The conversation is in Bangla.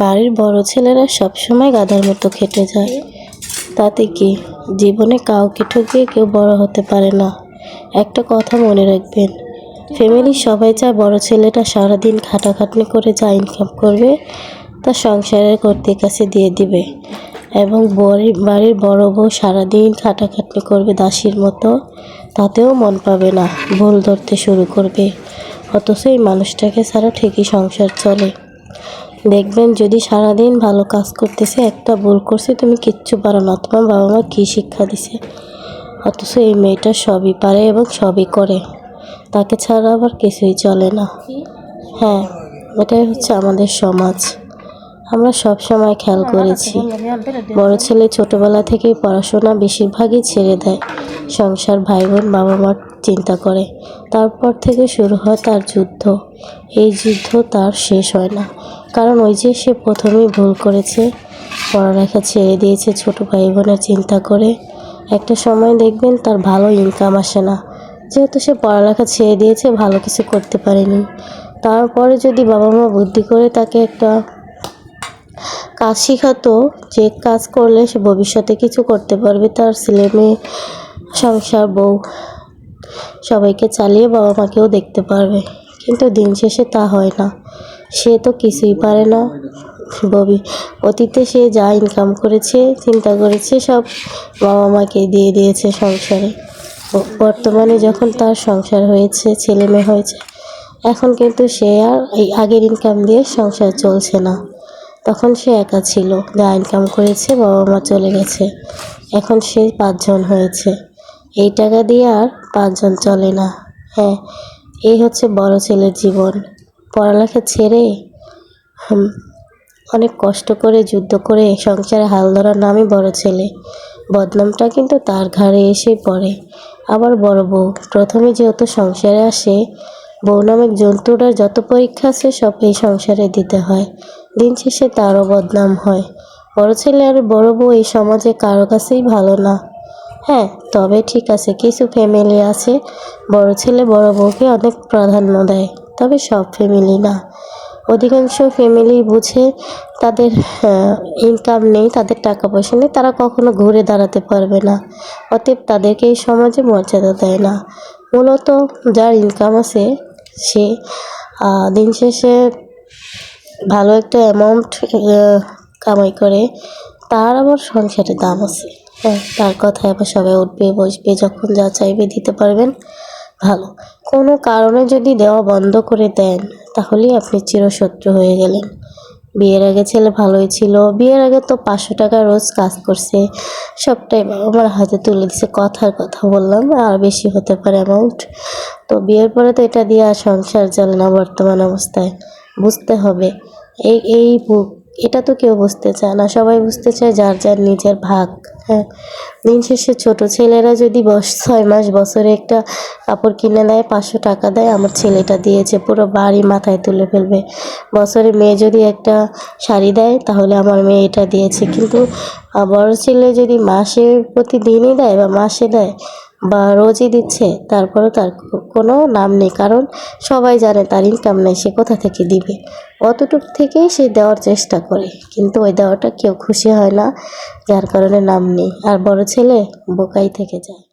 বাড়ির বড় ছেলেরা সবসময় গাধার মতো খেটে যায়, তাতে কি জীবনে কাউকে ঠকিয়ে কেউ বড় হতে পারে না। একটা কথা মনে রাখবেন, ফ্যামিলির সবাই চায় বড় ছেলেটা সারাদিন খাটাখাটনি করে যা ইনকাম করবে তা সংসারের কর্তার কাছে দিয়ে দিবে, এবং বাড়ির বড় বউ সারাদিন খাটাখাটনি করবে দাসীর মতো, তাতেও মন পাবে না, ভুল ধরতে শুরু করবে। অথচ এই মানুষটাকে ছাড়া ঠিকই সংসার চলে। দেখবেন যদি সারাদিন ভালো কাজ করতেছে, একটা ভুল করছে, তুমি কিচ্ছু পারো না, তোমার বাবা মা কী শিক্ষা দিছে। অথচ এই মেয়েটা সবই পারে এবং সবই করে, তাকে ছাড়া আবার কিছুই চলে না। হ্যাঁ, এটাই হচ্ছে আমাদের সমাজ। আমরা সব সময় খেয়াল করেছি, বড় ছেলে ছোটবেলা থেকেই পড়াশোনা বেশিরভাগই ছেড়ে দেয়, সংসার, ভাই বোন, বাবা মার চিন্তা করে। তারপর থেকে শুরু হয় তার যুদ্ধ। এই যুদ্ধ তার শেষ হয় না, কারণ ওই যে সে প্রথমেই ভুল করেছে, পড়ালেখা ছেড়ে দিয়েছে ছোট ভাই বোনের চিন্তা করে। একটা সময় দেখবেন তার ভালো ইনকাম আসে না, যেহেতু সে পড়ালেখা ছেড়ে দিয়েছে, ভালো কিছু করতে পারেনি। তারপরে যদি বাবা মা বুদ্ধি করে তাকে একটা কাজ শেখাতো, যে কাজ করলে সে ভবিষ্যতে কিছু করতে পারবে, তার ছেলে মেয়ে, সংসার, বউ সবাইকে চালিয়ে বাবা মাকেও দেখতে পারবে। কিন্তু দিন শেষে তা হয় না। সে তো কিছুই পারে না। অতীতে সে যা ইনকাম করেছে, চিন্তা করেছে, সব বাবা মাকে দিয়ে দিয়েছে সংসারে। বর্তমানে যখন তার সংসার হয়েছে, ছেলে মেয়ে হয়েছে, এখন কিন্তু সে আর এই আগের ইনকাম দিয়ে সংসার চলছে না। তখন সে একা ছিল, যা ইনকাম করেছে বাবা মা চলে গেছে, এখন সে 5 জন হয়েছে, এই টাকা দিয়ে আর 5 জন চলে না। হ্যাঁ, এই হচ্ছে বড় ছেলের জীবন। পড়ালেখা ছেড়ে অনেক কষ্ট করে যুদ্ধ করে সংসারে হাল ধরার নামই বড় ছেলে। বদনামটা কিন্তু তার ঘাড়ে এসে পড়ে। আবার বড় বউ প্রথমে যেহেতু সংসারে আসে, বউ নামক জন্তুটার যত পরীক্ষা আছে সব এই সংসারে দিতে হয়, দিন শেষে তারও বদনাম হয়। বড় ছেলে আর বড় বউ এই সমাজে কারো কাছেই ভালো না। হ্যাঁ, তবে ঠিক আছে, কিছু ফ্যামিলি আছে বড় ছেলে বড় বউকে অনেক প্রাধান্য দেয়, তবে সব ফ্যামিলি না। অধিকাংশ ফ্যামিলি বুঝে তাদের ইনকাম নেই, তাদের টাকা পয়সা নেই, তারা কখনো ঘুরে দাঁড়াতে পারবে না, অতএব তাদেরকে এই সমাজে মর্যাদা দেয় না। মূলত যার ইনকাম আছে সে দিন শেষে ভালো একটা অ্যামাউন্ট কামাই করে, তার আবার সংসারে দাম আছে। হ্যাঁ, তার কথায় আবার সবাই উঠবে বসবে, যখন যা চাইবে দিতে পারবেন। ভালো কোনো কারণে যদি দেওয়া বন্ধ করে দেন, তাহলেই আপনি চিরশত্রু হয়ে গেলেন। বিয়ের আগে ছেলে ভালোই ছিল, বিয়ের আগে তো 500 টাকা রোজ কাজ করছে, সবটাই বাবা মার হাতে তুলে দিছে, কথার কথা বললাম, আর বেশি হতে পারে অ্যামাউন্ট। তো বিয়ের পরে তো এটা দিয়ে আর সংসার চলে না বর্তমান অবস্থায়। বুঝতে হবে এটা তো কেউ বুঝতে চায় না, সবাই বুঝতে চায় যার যার নিজের ভাগ। হ্যাঁ, দিন শেষে ছোটো ছেলেরা যদি 6 মাস বছরে একটা কাপড় কিনে দেয়, 500 টাকা দেয়, আমার ছেলেটা দিয়েছে, পুরো বাড়ি মাথায় তুলে ফেলবে। বছরে মেয়ে যদি একটা শাড়ি দেয়, তাহলে আমার মেয়ে এটা দিয়েছে। কিন্তু বড় ছেলে যদি মাসে প্রতিদিনই দেয় বা মাসে দেয় বা রোজই দিচ্ছে, তারপরেও তার কোনো নাম নেই, কারণ সবাই জানে তার ইনকাম নেই, সে কোথা থেকে দিবে। অতটুক থেকেই সে দেওয়ার চেষ্টা করে, কিন্তু ওই দেওয়াটা কেউ খুশি হয় না, যার কারণে নাম নেই, আর বড় ছেলে বোকাই থেকে যায়।